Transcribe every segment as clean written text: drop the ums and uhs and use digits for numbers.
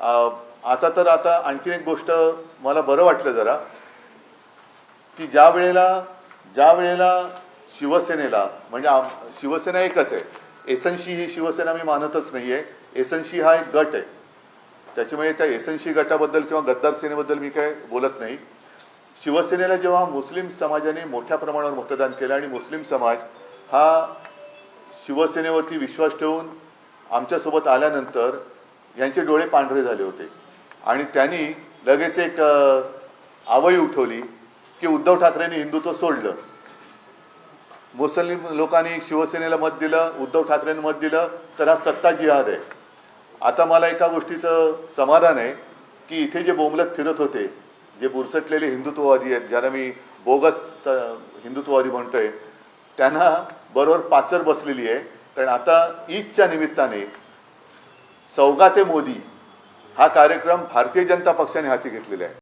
आता आणखीन एक गोष्ट मला बरं वाटलं जरा, की ज्या वेळेला शिवसेनेला, म्हणजे शिवसेना एकच आहे, एसएनसी ही शिवसेना मी मानतच नाहीये. एसएनसी हा एक गट आहे, त्याच्यामुळे त्या एसएनसी गटाबद्दल किंवा गद्दार सेनेबद्दल मी काय बोलत नाही. शिवसेनेला जेव्हा मुस्लिम समाजाने मोठ्या प्रमाणावर मतदान केलं आणि मुस्लिम समाज हा शिवसेनेवरती विश्वास ठेवून आमच्यासोबत आल्यानंतर यांचे डोळे पांढरे झाले होते आणि त्यांनी लगेच एक आवई उठवली की उद्धव ठाकरेंनी हिंदुत्व सोडलं. मुस्लिम लोकांनी शिवसेनेला मत दिलं, उद्धव ठाकरेंनी मत दिलं, तर हा सत्ता जिहाद आहे. आता मला एका गोष्टीचं समाधान आहे की इथे जे बोंबलत फिरत होते, जे बुरसटलेले हिंदुत्ववादी आहेत, ज्यांना मी बोगस हिंदुत्ववादी म्हणतोय, त्यांना बरोबर पाचर बसलेली आहे. कारण आता ईदच्या निमित्ताने सौगाते मोदी हा कार्यक्रम भारतीय जनता पक्षाने हाती घेतलेला आहे.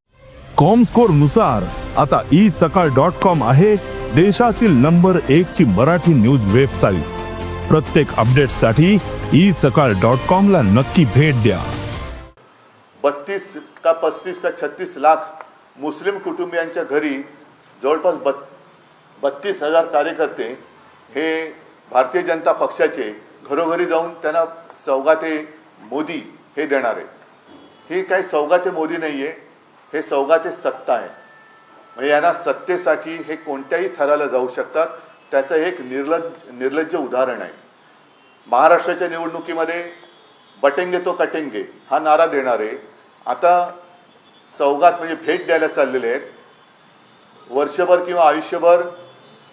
कॉमस्कोर नुसार आता isakal.com आहे देशातील नंबर 1 ची मराठी न्यूज वेबसाईट. प्रत्येक अपडेटसाठी isakal.com ला नक्की भेट द्या. 32 का 35 का 36 लाख मुस्लिम कुटुंबियांच्या घरी जवळपास 32,000 कार्यकर्ते हे भारतीय जनता पक्षाचे घरोघरी जाऊन त्यांना सौगाते मोदी हे देणार आहे. हे काही सौगाते मोदी नाहीये, हे सौगाते सत्ता आहे. म्हणजे यांना सत्तेसाठी हे कोणत्याही थराला जाऊ शकतात. त्याचं एक निर्लज्ज उदाहरण आहे. महाराष्ट्राच्या निवडणुकीमध्ये बटेंगे तो कटेंगे हा नारा देणारे आता सौगात म्हणजे भेट द्यायला चाललेले आहेत. वर्षभर किंवा आयुष्यभर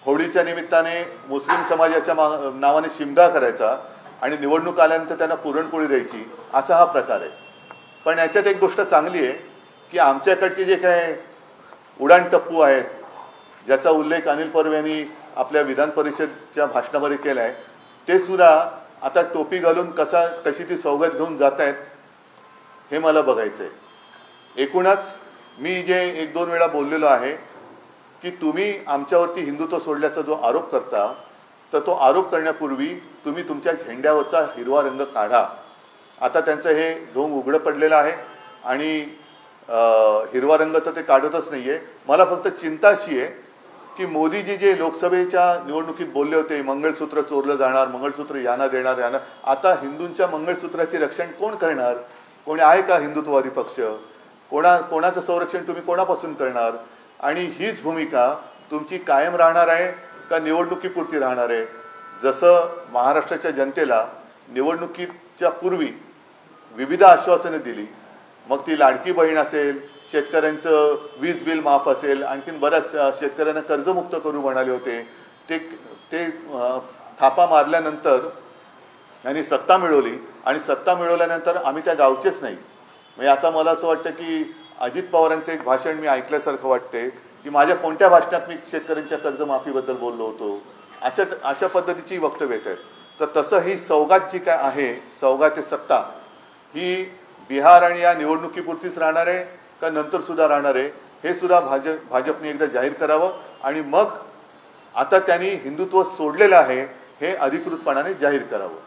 होळीच्या निमित्ताने मुस्लिम समाजाच्या नावाने शिमगा करायचा आणि निवडणूक आल्यानंतर त्यांना पुरणपोळी द्यायची, असा हा प्रकार आहे. पण याच्यात एक गोष्ट चांगली आहे की आमच्याकडचे जे काय उडाणटप्पू आहेत, ज्याचा उल्लेख अनिल परब यांनी आपल्या विधान परिषदच्या भाषणामध्ये केला आहे, ते सुद्धा आता टोपी घालून कशी ती सौगत घेऊन जात आहेत हे मला बघायचं आहे. एकूणच मी जे 1-2 वेळा बोललेलो आहे की तुम्ही आमच्यावरती हिंदुत्व सोडल्याचा जो आरोप करता, तर तो आरोप करण्यापूर्वी तुम्ही तुमच्या झेंड्यावरचा हिरवा रंग काढा. आता त्यांचं हे ढोंग उघडं पडलेलं आहे आणि हिरवा रंग तर ते काढतच नाहीये. मला फक्त चिंता अशी आहे की मोदीजी जे लोकसभेच्या निवडणुकीत बोलले होते, मंगळसूत्र चोरलं जाणार, मंगळसूत्र यांना देणार, आता हिंदूंच्या मंगळसूत्राचे रक्षण कोण करणार? कोणी आहे का हिंदुत्ववादी पक्ष? कोणाचं संरक्षण तुम्ही कोणापासून करणार? आणि हीच भूमिका तुमची कायम राहणार आहे का निवडणुकीपुरती राहणार आहे? जसं महाराष्ट्राच्या जनतेला निवडणुकीच्या पूर्वी विविध आश्वासने दिली, मग ती लाडकी बहीण असेल, शेतकऱ्यांचं वीज बिल माफ असेल, आणखीन बऱ्याच शेतकऱ्यांना कर्जमुक्त करू म्हणाले होते, ते थापा मारल्यानंतर यांनी सत्ता मिळवली आणि सत्ता मिळवल्यानंतर आम्ही त्या गावचेच नाही. म्हणजे आता मला असं वाटतं की अजित पवारांचं एक भाषण मी ऐकल्यासारखं वाटते की माझ्या कोणत्या भाषणात मी शेतकऱ्यांच्या कर्जमाफीबद्दल बोललो होतो, अशा पद्धतीची वक्तव्य येत आहेत. तर तसं ही सौगात जी काय आहे, सौगाते सत्ता, ही बिहार आणि या निवडणुकीपुरतीच राहणार आहे का नंतर सुद्धा राहणार आहे, हे सुद्धा भाजपने एकदा जाहीर करावं. आणि मग आता त्यांनी हिंदुत्व सोडलेलं आहे हे अधिकृतपणाने जाहीर करावं.